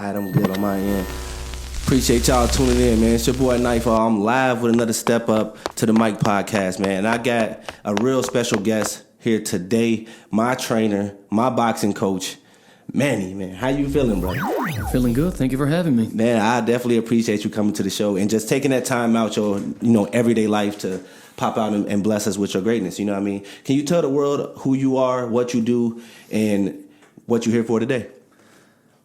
right, I'm good on my end. Appreciate y'all tuning in, man. It's your boy Nightfall. I'm live with another Step Up to the Mic podcast, man. And I got a real special guest here today. My trainer, my boxing coach, Manny, man. How you feeling, bro? Feeling good. Thank you for having me. Man, I definitely appreciate you coming to the show and just taking that time out your, everyday life to pop out and bless us with your greatness. You know what I mean? Can you tell the world who you are, what you do, and what you're here for today?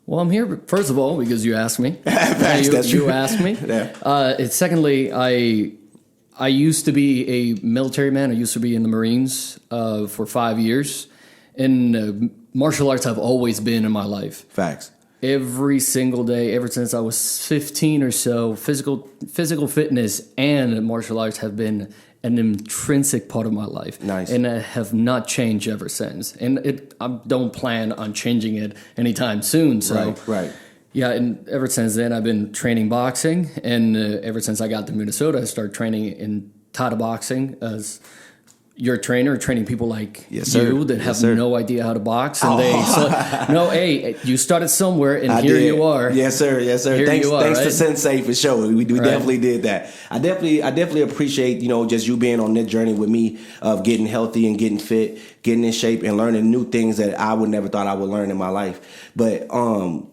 Well, I'm here, first of all, because you asked me. You asked me. Yeah. Secondly, I used to be a military man. I used to be in the Marines for 5 years. And martial arts have always been in my life. Facts. Every single day, ever since I was 15 or so, physical fitness and martial arts have been an intrinsic part of my life. Nice. And I have not changed ever since. And I don't plan on changing it anytime soon. So, Right. Yeah, and ever since then, I've been training boxing. And ever since I got to Minnesota, I started training in Thai boxing as your trainer, training people like you that have no idea how to box. And hey, you started somewhere, and you are. Yes, sir. Thanks to Sensei for sure. We definitely did that. I definitely appreciate, just you being on that journey with me of getting healthy and getting fit, getting in shape, and learning new things that I would never thought I would learn in my life. But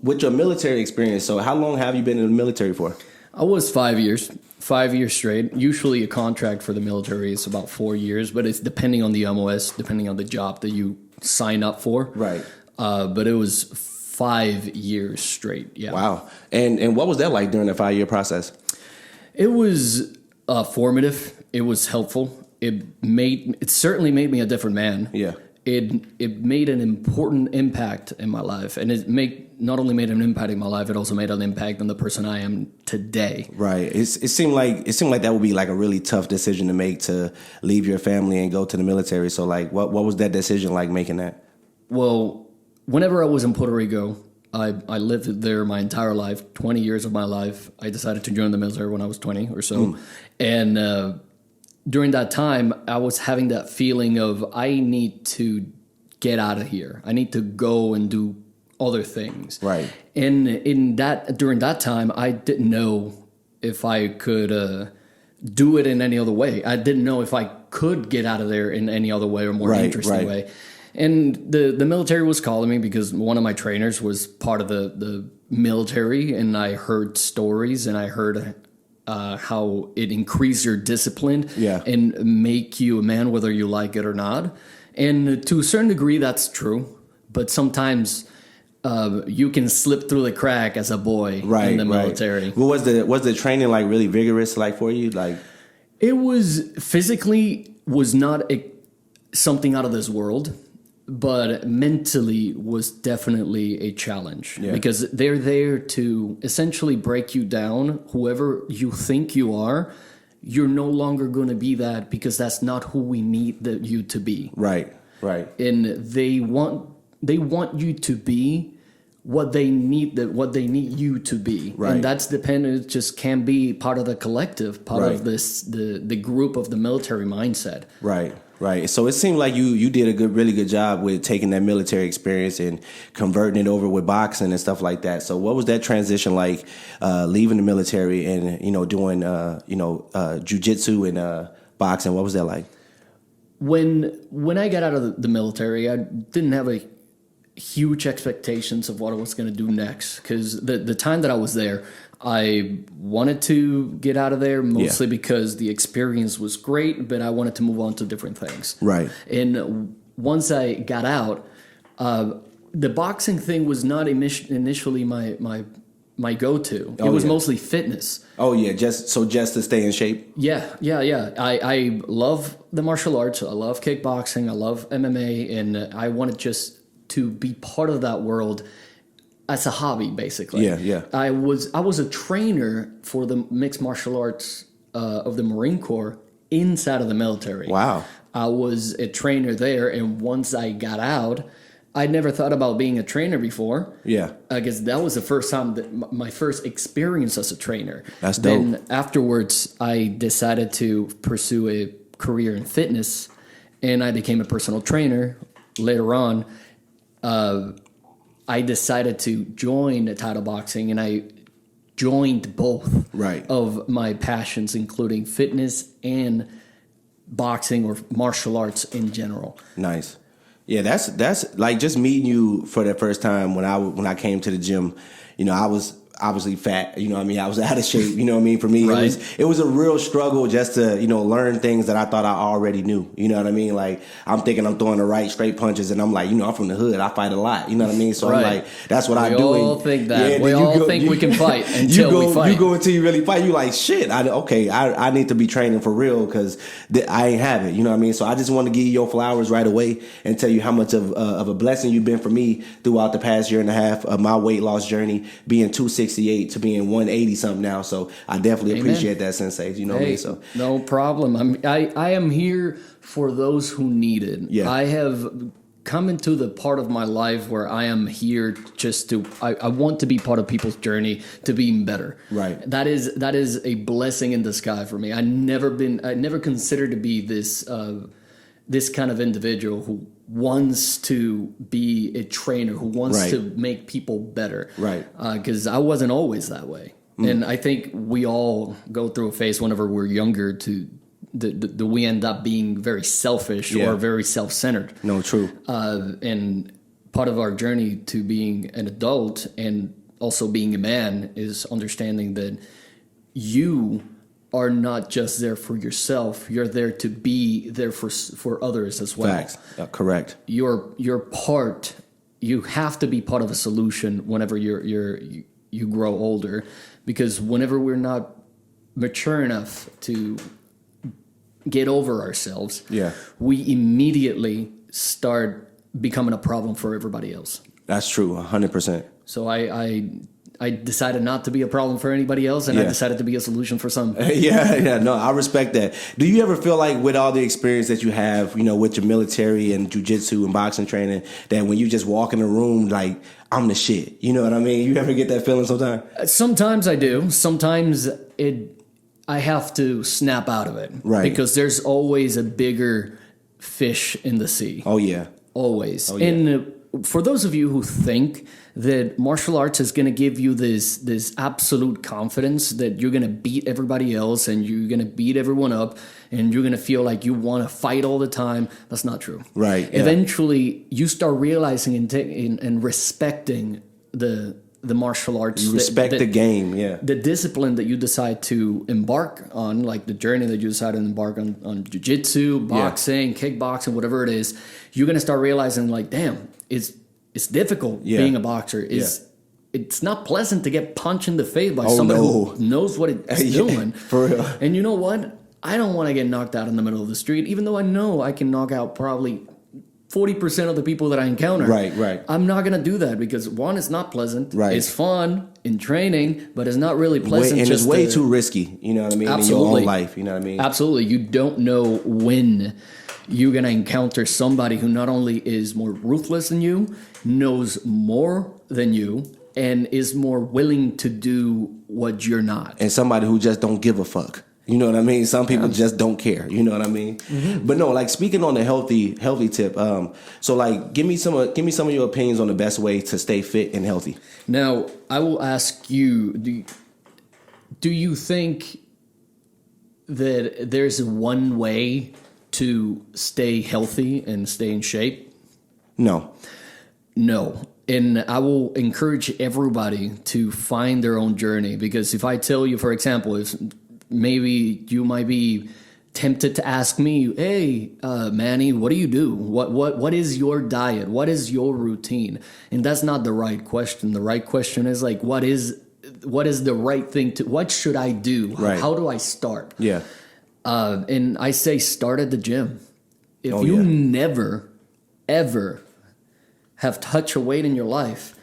with your military experience, so how long have you been in the military for? I was 5 years. 5 years straight. Usually a contract for the military is about 4 years, but it's depending on the MOS, depending on the job that you sign up for. Right. But it was 5 years straight. Yeah. Wow. And what was that like during the 5 year process? It was formative. It was helpful. It certainly made me a different man. Yeah. It made an important impact in my life, and not only made an impact in my life, it also made an impact on the person I am today. Right. It seemed like that would be like a really tough decision to make, to leave your family and go to the military. So like, what was that decision like, making that? Well, whenever I was in Puerto Rico, I lived there my entire life, 20 years of my life. I decided to join the military when I was 20 or so, and during that time, I was having that feeling of, I need to get out of here. I need to go and do other things. Right. And during that time, I didn't know if I could do it in any other way. I didn't know if I could get out of there in any other way or more interesting way. And the military was calling me because one of my trainers was part of the military, and I heard stories, and I heard how it increased your discipline and make you a man whether you like it or not. And to a certain degree, that's true. But sometimes you can slip through the crack as a boy in the military. Well, was the training like really vigorous, like for you? Like, it was physically not something out of this world, but mentally was definitely a challenge because they're there to essentially break you down. Whoever you think you are, you're no longer going to be that, because that's not who we need you to be. Right. And they want you to be what they need you to be. Right. And that's dependent. It just can be part of the collective, part of the group of the military mindset. Right. So it seemed like you did a really good job with taking that military experience and converting it over with boxing and stuff like that. So what was that transition like, leaving the military and doing jiu-jitsu and boxing? What was that like? When I got out of the military, I didn't have a huge expectations of what I was going to do next, because the time that I was there, I wanted to get out of there mostly because the experience was great, but I wanted to move on to different things. Right. And once I got out, the boxing thing was not initially my go-to. It was mostly fitness. Oh yeah, just to stay in shape. Yeah. I love the martial arts. I love kickboxing. I love MMA, and I wanted just to be part of that world as a hobby, basically. Yeah. I was a trainer for the mixed martial arts of the Marine Corps inside of the military. Wow. I was a trainer there, and once I got out, I never thought about being a trainer before. Yeah. I guess that was the first time that my first experience as a trainer. That's dope. Then afterwards, I decided to pursue a career in fitness, and I became a personal trainer later on. I decided to join title boxing, and I joined both of my passions, including fitness and boxing or martial arts in general. Nice. Yeah, that's like just meeting you for the first time when I came to the gym. You know, I was obviously fat, you know what I mean? I was out of shape, you know what I mean? For me, it was a real struggle just to, you know, learn things that I thought I already knew, you know what I mean? Like, I'm thinking I'm throwing the right straight punches, and I'm like, you know, I'm from the hood, I fight a lot, you know what I mean? So I'm like, that's what I do. We all think that. Yeah, we all think we can fight until we fight. You go until you really fight, you like, shit, I need to be training for real because I ain't have it, you know what I mean? So I just want to give you your flowers right away and tell you how much of a blessing you've been for me throughout the past year and a half of my weight loss journey, being 268 to being 180 something now. So I definitely appreciate that, Sensei. You know me. So no problem. I am here for those who need it. Yeah. I have come into the part of my life where I am here just to I want to be part of people's journey to being better. Right. That is a blessing in the sky for me. I never considered to be this kind of individual who wants to be a trainer, who wants to make people better. Right. Because I wasn't always that way. And I think we all go through a phase whenever we're younger that we end up being very selfish or very self-centered. No, true. And part of our journey to being an adult and also being a man is understanding that you are not just there for yourself. You're there to be there for others as well. Facts. Correct. You're part. You have to be part of a solution whenever you grow older, because whenever we're not mature enough to get over ourselves, we immediately start becoming a problem for everybody else. That's true, 100%. So I decided not to be a problem for anybody else, and I decided to be a solution for some. No, I respect that. Do you ever feel like with all the experience that you have, you know, with your military and jiu-jitsu and boxing training, that when you just walk in the room, like, I'm the shit? You know what I mean? You ever get that feeling sometimes? Sometimes I do. Sometimes I have to snap out of it. Right. Because there's always a bigger fish in the sea. Oh, yeah. Always. Oh, yeah. And for those of you who think that martial arts is going to give you this absolute confidence that you're going to beat everybody else and you're going to beat everyone up and you're going to feel like you want to fight all the time, that's not true. Right. Yeah. Eventually, you start realizing and respecting the martial arts. You respect the game, yeah. The discipline that you decide to embark on, like the journey that you decide to embark on jiu-jitsu, boxing, kickboxing, whatever it is, you're going to start realizing, like, damn, it's difficult being a boxer. It's not pleasant to get punched in the face by somebody who knows what it's doing. For real. And you know what? I don't want to get knocked out in the middle of the street, even though I know I can knock out probably 40% of the people that I encounter. Right. I'm not going to do that because, one, it's not pleasant. Right. It's fun in training, but it's not really pleasant. And it's way too risky, you know what I mean, absolutely. In your own life, you know what I mean? Absolutely. You don't know when you're going to encounter somebody who not only is more ruthless than you, knows more than you, and is more willing to do what you're not. And somebody who just don't give a fuck. You know what I mean? Some people just don't care. You know what I mean? Mm-hmm. But no, like, speaking on the healthy tip. So like, give me some of your opinions on the best way to stay fit and healthy. Now, I will ask you: do you think that there's one way to stay healthy and stay in shape? No. And I will encourage everybody to find their own journey, because if I tell you, for example, maybe you might be tempted to ask me, hey, Manny, what do you do? What is your diet? What is your routine? And that's not the right question. The right question is like, what is the right thing to, what should I do? Right. How do I start? Yeah. And I say, start at the gym. If you never, ever have touched a weight in your life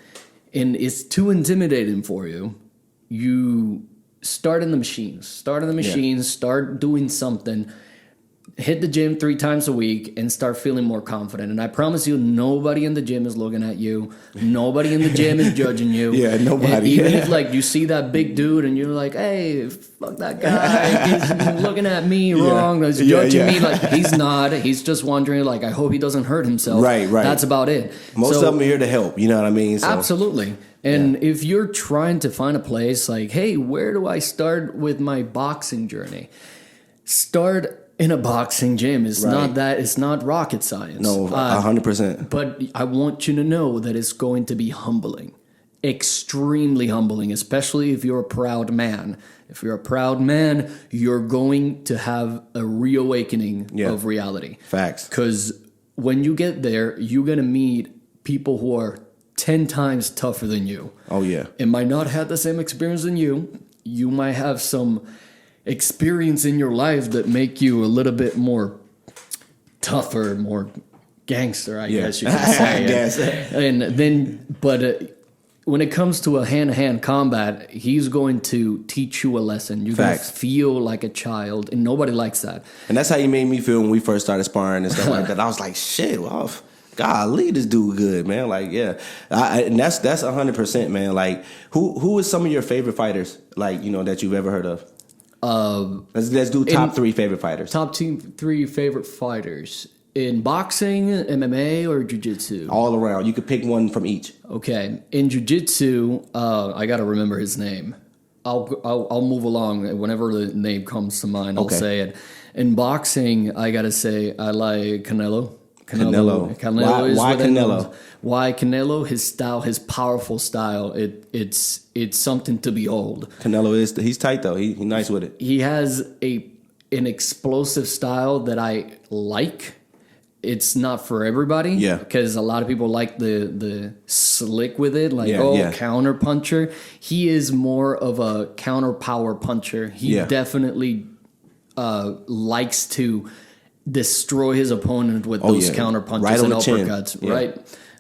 and it's too intimidating for you, you start in the machines. Start doing something. hit the gym 3 times a week and start feeling more confident. And I promise you, nobody in the gym is looking at you. Nobody in the gym is judging you. Yeah, nobody. And even if like you see that big dude and you're like, hey, fuck that guy. He's looking at me wrong. He's judging me. Like, he's not. He's just wondering, like, I hope he doesn't hurt himself. Right. That's about it. Most of them are here to help. You know what I mean? So, absolutely. And if you're trying to find a place like, hey, where do I start with my boxing journey? Start in a boxing gym. It's not rocket science. No, 100%. But I want you to know that it's going to be humbling. Extremely humbling, especially if you're a proud man. If you're a proud man, you're going to have a reawakening of reality. Facts. Because when you get there, you're going to meet people who are 10 times tougher than you. Oh, yeah. It might not have the same experience than you. You might have some experience in your life that make you a little bit more tougher, more gangster, I guess you could say. I guess. And then, but when it comes to a hand-to-hand combat, he's going to teach you a lesson. You're going to feel like a child, and nobody likes that. And that's how you made me feel when we first started sparring and stuff like that. I was like, shit, well, golly, this dude good, man. Like, yeah. And that's 100%, man. Like, who is some of your favorite fighters, like, you know, that you've ever heard of? Let's do top 3 favorite fighters. Top 3 favorite fighters in boxing, MMA, or jiu-jitsu? All around. You could pick one from each. Okay. In jiu-jitsu, I got to remember his name. I'll move along. Whenever the name comes to mind, I'll say it. In boxing, I got to say I like Canelo. Canelo. Why Canelo? Why Canelo? His style, his powerful style. It's something to behold. Canelo he's tight though. He's nice with it. He has an explosive style that I like. It's not for everybody. Yeah. Because a lot of people like the slick with it, like counter puncher. He is more of a counter power puncher. He definitely likes to destroy his opponent with those counter punches and uppercuts, right?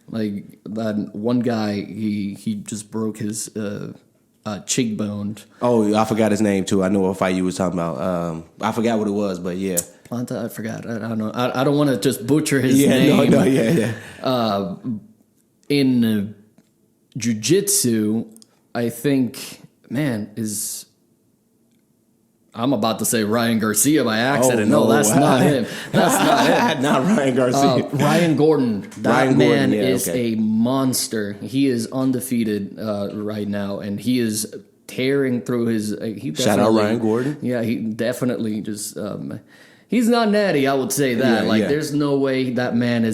Like that one guy, he just broke his cheekbone. Oh, I forgot his name too. I know what fight you was talking about. I forgot what it was, but yeah. Planta, I forgot. I don't know. I don't want to just butcher his name. In jiu-jitsu, I think, I'm about to say Ryan Garcia by accident. No, that's not him. That's not him. Not Ryan Garcia. Ryan Gordon. That man is a monster. He is undefeated right now, and he is tearing through his... Shout out Ryan Gordon. Yeah, he definitely just... he's not natty, I would say that. There's no way that man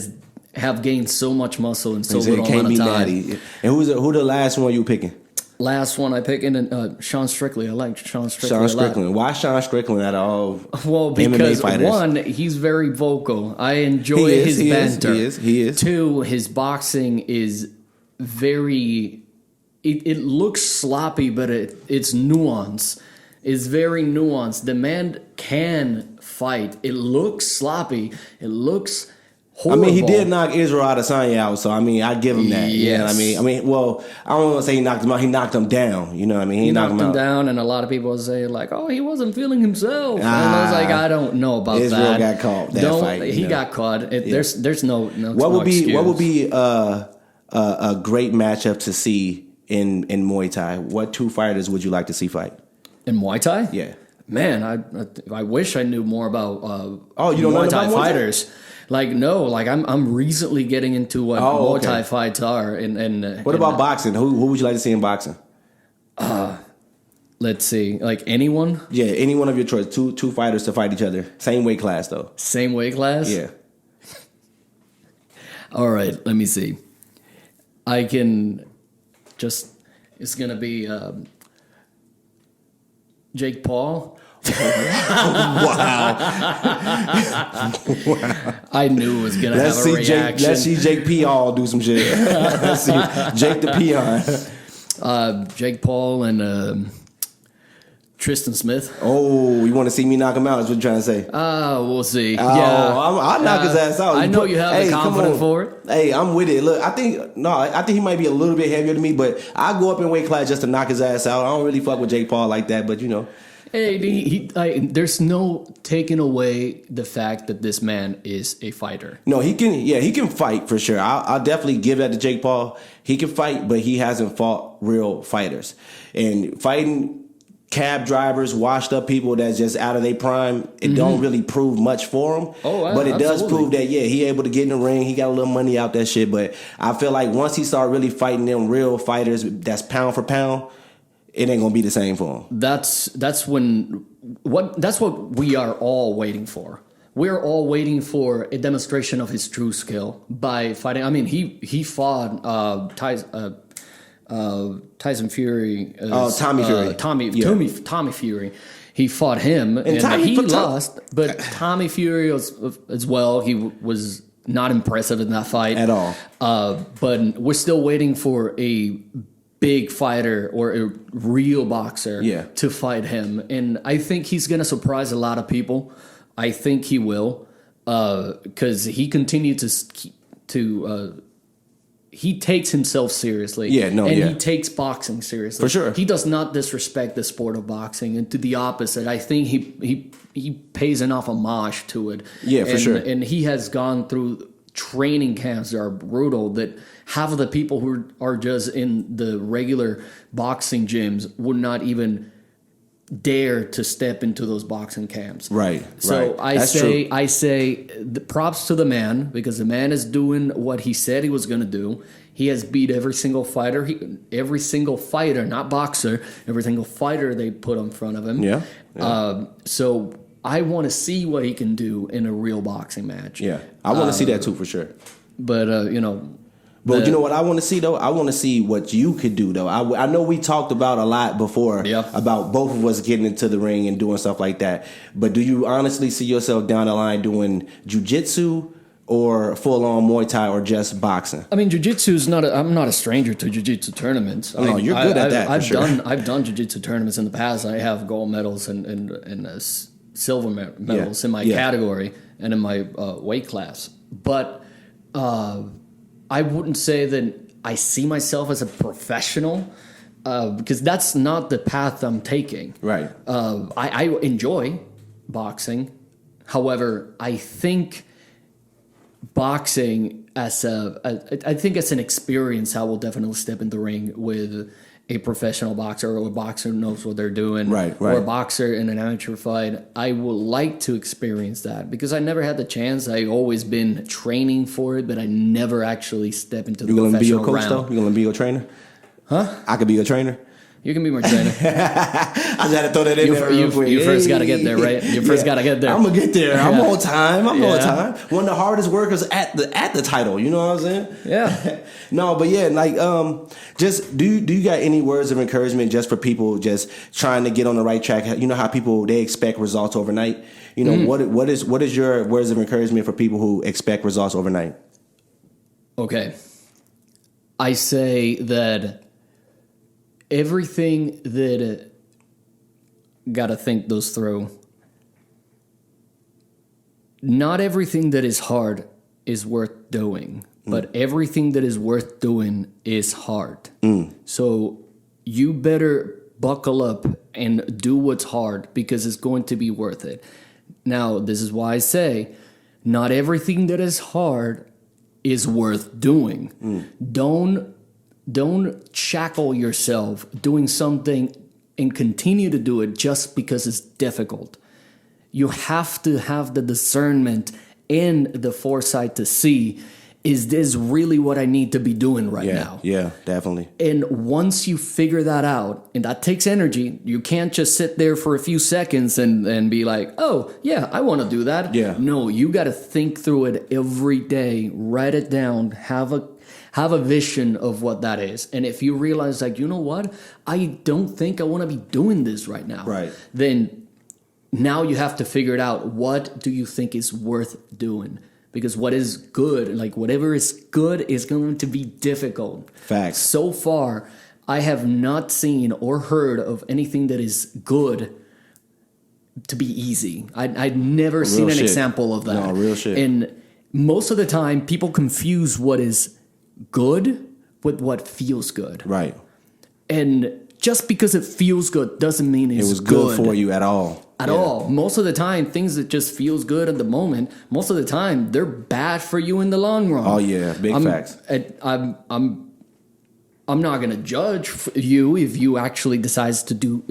have gained so much muscle in so little amount of time. Natty. And who the last one you picking? Last one I picked in Sean Strickland. I like Sean Strickland. Sean Strickland. Why Sean Strickland out of all Well, because one, he's very vocal. I enjoy his banter. He is. 2, his boxing is very. It looks sloppy, but it's nuanced. It's very nuanced. The man can fight. It looks sloppy. It looks horrible. I mean, he did knock Israel Adesanya out, so I mean, I give him that. Yes. You know what I mean? Well, I don't want to say he knocked him out. He knocked him down. You know what I mean? He knocked him down, and a lot of people say like, "Oh, he wasn't feeling himself." And I was like, I don't know about Israel that. Israel got caught. That fight. He got caught. There's no. What would be a great matchup to see in Muay Thai? What 2 fighters would you like to see fight in Muay Thai? Yeah. Man, I wish I knew more about you don't Muay know Thai fighters. Like no, like I'm recently getting into what Muay Thai fights are. And what about boxing? Who would you like to see in boxing? Let's see, like anyone. Yeah, any one of your choice. Two fighters to fight each other. Same weight class though. Same weight class. Yeah. All right, let me see. I can just. It's gonna be Jake Paul. Wow. I knew it was going to have a reaction. Let's see Jake Paul do some shit. Let's see Jake the Peon. Jake Paul and Tristan Smith. Oh, you want to see me knock him out? Is what you're trying to say? We'll see. Oh, yeah. I'll knock his ass out. I know you have the confidence for it. Hey, I'm with it. Look, I think he might be a little bit heavier than me, but I go up in weight class just to knock his ass out. I don't really fuck with Jake Paul like that, but you know. Hey, there's no taking away the fact that this man is a fighter. No, he can fight for sure. I'll definitely give that to Jake Paul. He can fight, but he hasn't fought real fighters. And fighting cab drivers, washed up people that's just out of their prime, it don't really prove much for him. But it does prove that, he able to get in the ring. He got a little money out that shit. But I feel like once he start really fighting them real fighters that's pound for pound, it ain't gonna be the same for him. That's what we are all waiting for. We're all waiting for a demonstration of his true skill by fighting. I mean, he fought Tyson Fury. Tommy Fury. Tommy Fury. He fought him, and he lost. But Tommy Fury as well. He was not impressive in that fight at all. But we're still waiting for a big fighter or a real boxer to fight him. And I think he's going to surprise a lot of people. I think he will, because he continued to he takes himself seriously. He takes boxing seriously. For sure. He does not disrespect the sport of boxing. And to the opposite, I think he pays enough homage to it. For sure. And he has gone through training camps that are brutal, that half of the people who are just in the regular boxing gyms would not even dare to step into those boxing camps. Right. So I say the props to the man, because the man is doing what he said he was going to do. He has beat every single fighter, not boxer, every single fighter they put in front of him. So I want to see what he can do in a real boxing match. I want to see that too, for sure. But But you know what I want to see, though? I want to see what you could do, though. I know we talked about a lot before about both of us getting into the ring and doing stuff like that. But do you honestly see yourself down the line doing jiu-jitsu or full-on Muay Thai or just boxing? I mean, jiu-jitsu is not. I'm not a stranger to jiu-jitsu tournaments. No, you're good at that. I've done jiu-jitsu tournaments in the past. I have gold medals and silver medals in my category and in my weight class. But I wouldn't say that I see myself as a professional, because that's not the path I'm taking. Right. I enjoy boxing. However, I think boxing as an experience, I will definitely step in the ring with a professional boxer or a boxer who knows what they're doing, or a boxer in an amateur fight. I would like to experience that because I never had the chance. I've always been training for it, but I never actually step into the professional round. You gonna be your coach though? You gonna be your trainer? Huh? I could be your trainer. You can be my trainer. I just had to throw that in there. You first got to get there, right? You first got to get there. I'm gonna get there. I'm on time. I'm on time. One of the hardest workers at the title. You know what I'm saying? Yeah. No, but yeah, like just do you got any words of encouragement just for people just trying to get on the right track? You know how people they expect results overnight. You know what is your words of encouragement for people who expect results overnight? Okay, I say that. Everything that gotta think those through. Not everything that is hard is worth doing, but everything that is worth doing is hard. So you better buckle up and do what's hard because it's going to be worth it. Now, this is why I say not everything that is hard is worth doing. Don't shackle yourself doing something and continue to do it just because it's difficult. You have to have the discernment and the foresight to see, is this really what I need to be doing right now? Yeah, definitely. And once you figure that out, and that takes energy, you can't just sit there for a few seconds and be like, oh, yeah, I want to do that. Yeah. No, you got to think through it every day, write it down, have a vision of what that is. And if you realize, like, you know what? I don't think I want to be doing this right now. Right. Then now you have to figure it out. What do you think is worth doing? Because what is good, like whatever is good is going to be difficult. Facts. So far, I have not seen or heard of anything that is good to be easy. I'd never seen an example of that. No, real shit. And most of the time, people confuse what is good with what feels good. Right. And just because it feels good doesn't mean it was good for you at all. At all. Most of the time, things that just feels good at the moment, most of the time, they're bad for you in the long run. Oh yeah, big facts. I'm not gonna judge you if you actually decide to do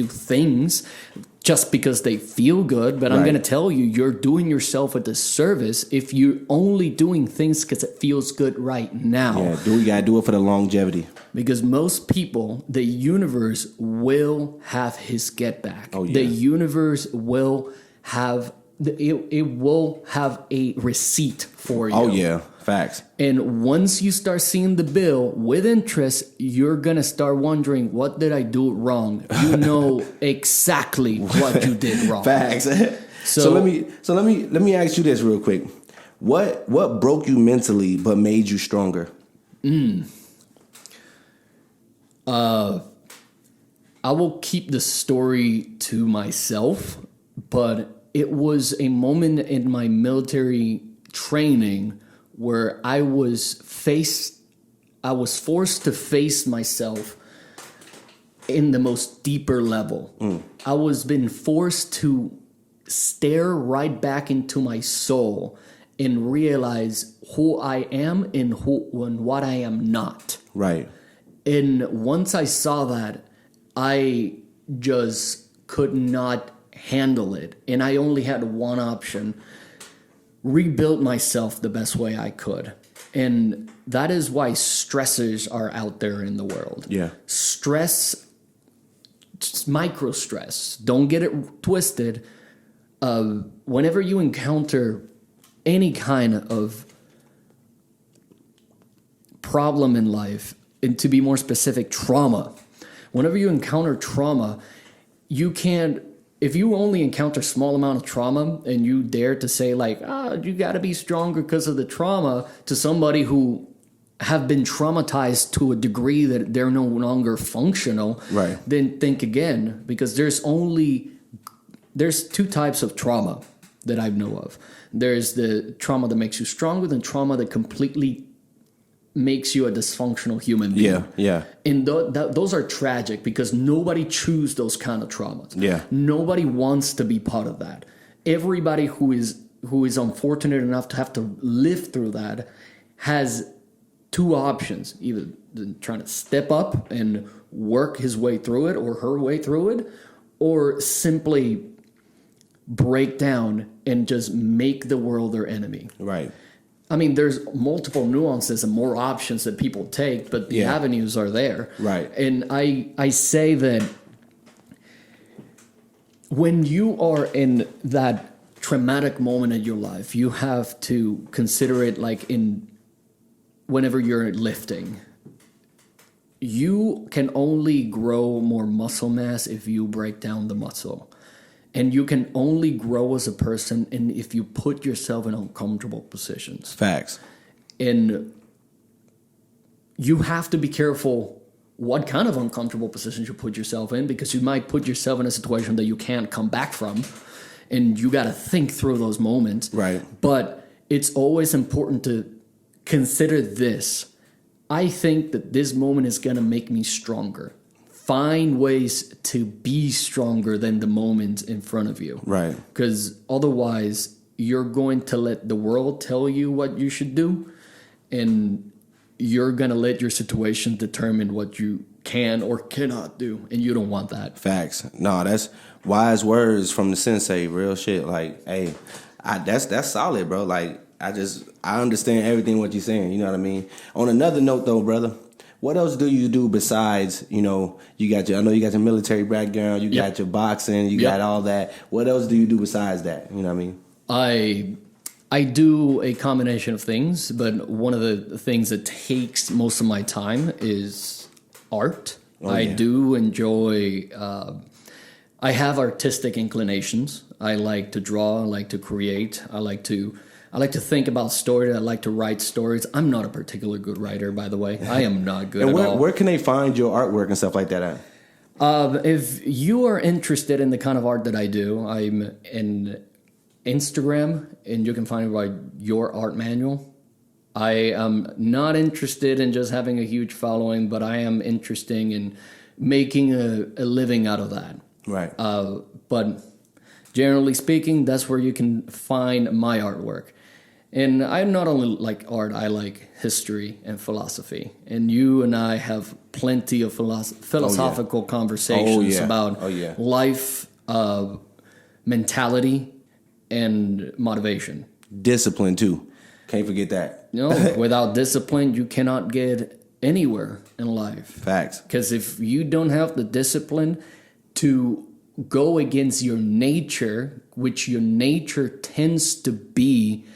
things just because they feel good, but I'm gonna tell you, you're doing yourself a disservice if you're only doing things because it feels good right now. Yeah, you gotta do it for the longevity. Because most people, the universe will have his get back. Oh, yeah. The universe will have it will have a receipt for you. Oh yeah, facts. And once you start seeing the bill with interest, you're gonna start wondering, what did I do wrong? You know exactly what you did wrong. Facts. So let me ask you this real quick. What broke you mentally but made you stronger? I will keep the story to myself, but it was a moment in my military training where I was forced to face myself in the most deeper level. I was being forced to stare right back into my soul and realize who I am and what I am not. Right. And once I saw that, I just could not handle it. And I only had one option: rebuild myself the best way I could. And that is why stressors are out there in the world. Yeah. Stress, micro stress, don't get it twisted. Whenever you encounter any kind of problem in life, and to be more specific, trauma, whenever you encounter trauma, you can't, if you only encounter a small amount of trauma and you dare to say like, you got to be stronger because of the trauma, to somebody who have been traumatized to a degree that they're no longer functional, right, then think again, because there's two types of trauma that I know of. There's the trauma that makes you stronger, than trauma that completely makes you a dysfunctional human being. Yeah. And those are tragic because nobody chooses those kind of traumas. Yeah. Nobody wants to be part of that. Everybody who is unfortunate enough to have to live through that has two options: either trying to step up and work his way through it or her way through it, or simply break down and just make the world their enemy. Right. I mean, there's multiple nuances and more options that people take, but the avenues are there. Right. And I say that when you are in that traumatic moment in your life, you have to consider it like whenever you're lifting. You can only grow more muscle mass if you break down the muscle. And you can only grow as a person if you put yourself in uncomfortable positions. Facts. And you have to be careful what kind of uncomfortable positions you put yourself in, because you might put yourself in a situation that you can't come back from. And you got to think through those moments. Right. But it's always important to consider this. I think that this moment is going to make me stronger. Find ways to be stronger than the moment in front of you. Right. Because otherwise, you're going to let the world tell you what you should do, and you're going to let your situation determine what you can or cannot do, and you don't want that. Facts. No, that's wise words from the sensei. Real shit. Like, hey, that's solid, bro. Like, I understand everything what you're saying. You know what I mean? On another note, though, brother, what else do you do besides, I know you got your military background, you got your boxing, you got all that. What else do you do besides that? You know what I mean? I do a combination of things, but one of the things that takes most of my time is art. I do enjoy, I have artistic inclinations. I like to draw, I like to create, I like to think about stories. I like to write stories. I'm not a particularly good writer, by the way. I am not good at all. Where can they find your artwork and stuff like that at? If you are interested in the kind of art that I do, I'm in Instagram, and you can find it by Your Art Manual. I am not interested in just having a huge following, but I am interested in making a living out of that. Right. But generally speaking, that's where you can find my artwork. And I not only like art, I like history and philosophy. And you and I have plenty of philosophical conversations about life, mentality, and motivation. Discipline, too. Can't forget that. No, without discipline, you cannot get anywhere in life. Facts. Because if you don't have the discipline to go against your nature, which your nature tends to be,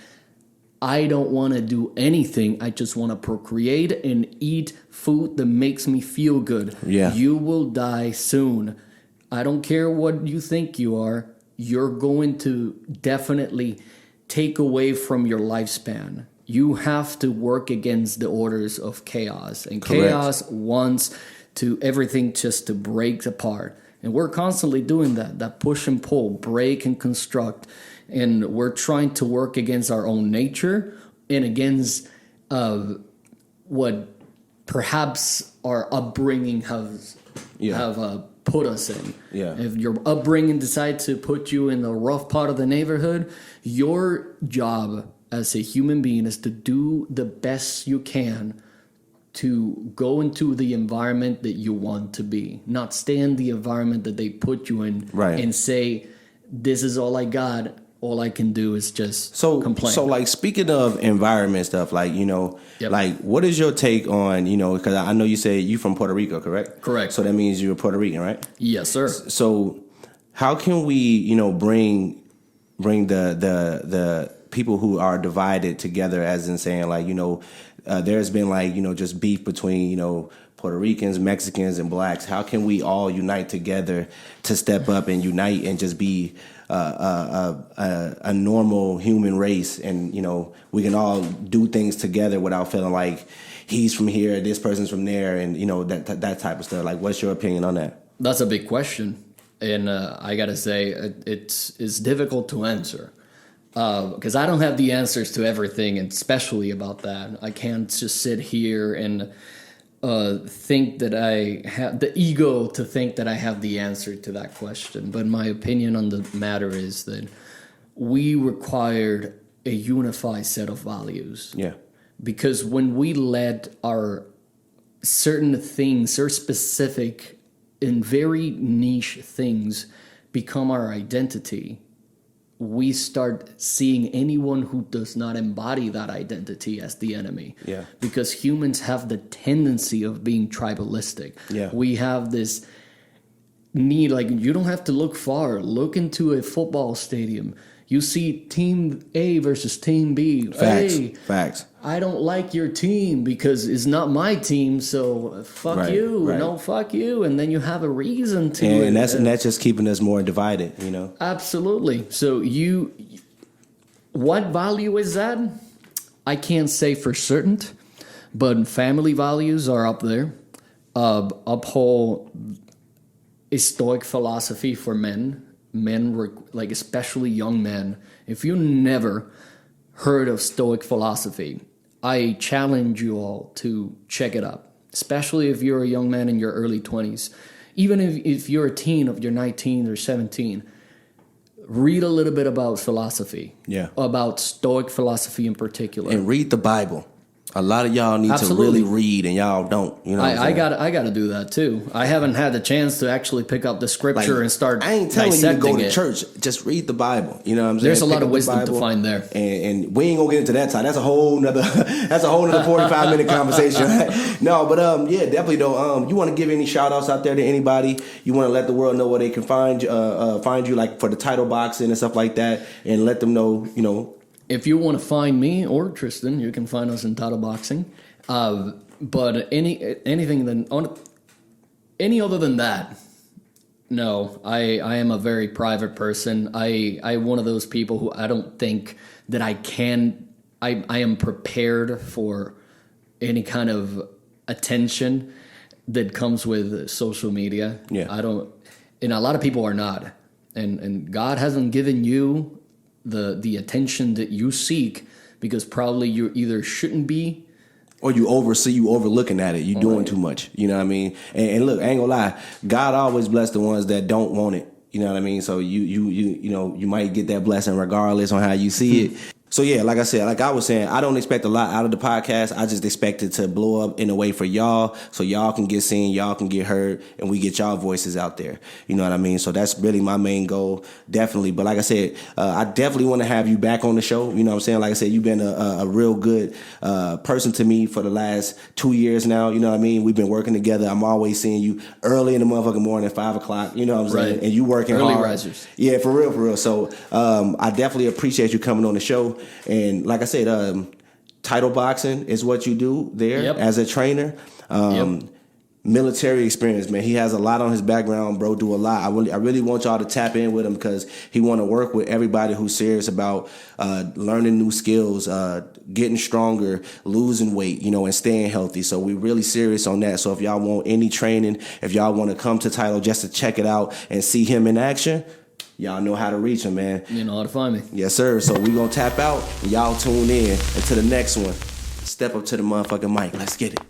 I don't want to do anything. I just want to procreate and eat food that makes me feel good. Yeah. You will die soon. I don't care what you think you are. You're going to definitely take away from your lifespan. You have to work against the orders of chaos. And Correct. Chaos wants to everything just to break apart. And we're constantly doing that push and pull, break and construct. And we're trying to work against our own nature and against what perhaps our upbringing have put us in. Yeah. If your upbringing decides to put you in the rough part of the neighborhood, your job as a human being is to do the best you can to go into the environment that you want to be, not stay in the environment that they put you in and say, this is all I got. All I can do is just complain. So, like, speaking of environment stuff, like, like, what is your take on, because I know you say you from Puerto Rico, correct? Correct. So that means you're Puerto Rican, right? Yes, sir. So how can we, bring the people who are divided together, as in saying, like, there's been, like, just beef between, Puerto Ricans, Mexicans, and blacks. How can we all unite together to step up and unite and just be a normal human race, and we can all do things together without feeling like he's from here, this person's from there, and that type of stuff. Like, what's your opinion on that? That's a big question, and I gotta say it's difficult to answer because I don't have the answers to everything, and especially about that. I can't just sit here and think that I have the ego to think that I have the answer to that question. But my opinion on the matter is that we required a unified set of values. Yeah. Because when we let our certain things or specific and very niche things become our identity, we start seeing anyone who does not embody that identity as the enemy. Yeah. Because humans have the tendency of being tribalistic. Yeah. We have this need, like, you don't have to look far. Look into a football stadium. You see Team A versus Team B. Facts. I don't like your team because it's not my team, so fuck you. Right. No, fuck you. And then you have a reason to. And that's just keeping us more divided, Absolutely. So what value is that? I can't say for certain, but family values are up there. Uphold a stoic philosophy for men. Men, like especially young men. If you never heard of stoic philosophy, I challenge you all to check it out, especially if you're a young man in your early 20s. Even if you're a teen, if you're 19 or 17, read a little bit about philosophy. Yeah. About stoic philosophy in particular. And read the Bible. A lot of y'all need to really read, and y'all don't. I got to do that too. I haven't had the chance to actually pick up the scripture and start. I ain't telling you to go to church. Just read the Bible. You know what I'm saying? There's a lot of wisdom to find there, and we ain't gonna get into that side. That's a whole nother 45-minute conversation. Right? No, but definitely though. You want to give any shout outs out there to anybody? You want to let the world know where they can find you, like for the title boxing and stuff like that, and let them know. If you want to find me or Tristan, you can find us in title boxing. But anything any other than that, no. I am a very private person. I one of those people who I don't think that I am prepared for any kind of attention that comes with social media. Yeah. I don't, and a lot of people are not. And God hasn't given you the attention that you seek because probably you either shouldn't be Or you overlooking at it. You doing too much. You know what I mean? And look, I ain't gonna lie. God always bless the ones that don't want it. You know what I mean? So you might get that blessing regardless on how you see it. So yeah, like I said, like I was saying, I don't expect a lot out of the podcast. I just expect it to blow up in a way for y'all, so y'all can get seen, y'all can get heard, and we get y'all voices out there. You know what I mean? So that's really my main goal, definitely. But like I said, I definitely want to have you back on the show. You know what I'm saying? Like I said, you've been a real good person to me for the last 2 years now. You know what I mean? We've been working together. I'm always seeing you early in the motherfucking morning, 5 o'clock. You know what I'm saying? And you working early hard. Risers. Yeah, for real. So I definitely appreciate you coming on the show. And like I said, title boxing is what you do there as a trainer. Military experience, man. He has a lot on his background, bro. Do a lot. I really want y'all to tap in with him because he want to work with everybody who's serious about learning new skills, getting stronger, losing weight, and staying healthy. So we really serious on that. So if y'all want any training, if y'all want to come to Title just to check it out and see him in action, y'all know how to reach him, man. You know how to find me. Yes, sir. So we gonna tap out and y'all tune in. And to the next one, step up to the motherfucking mic. Let's get it.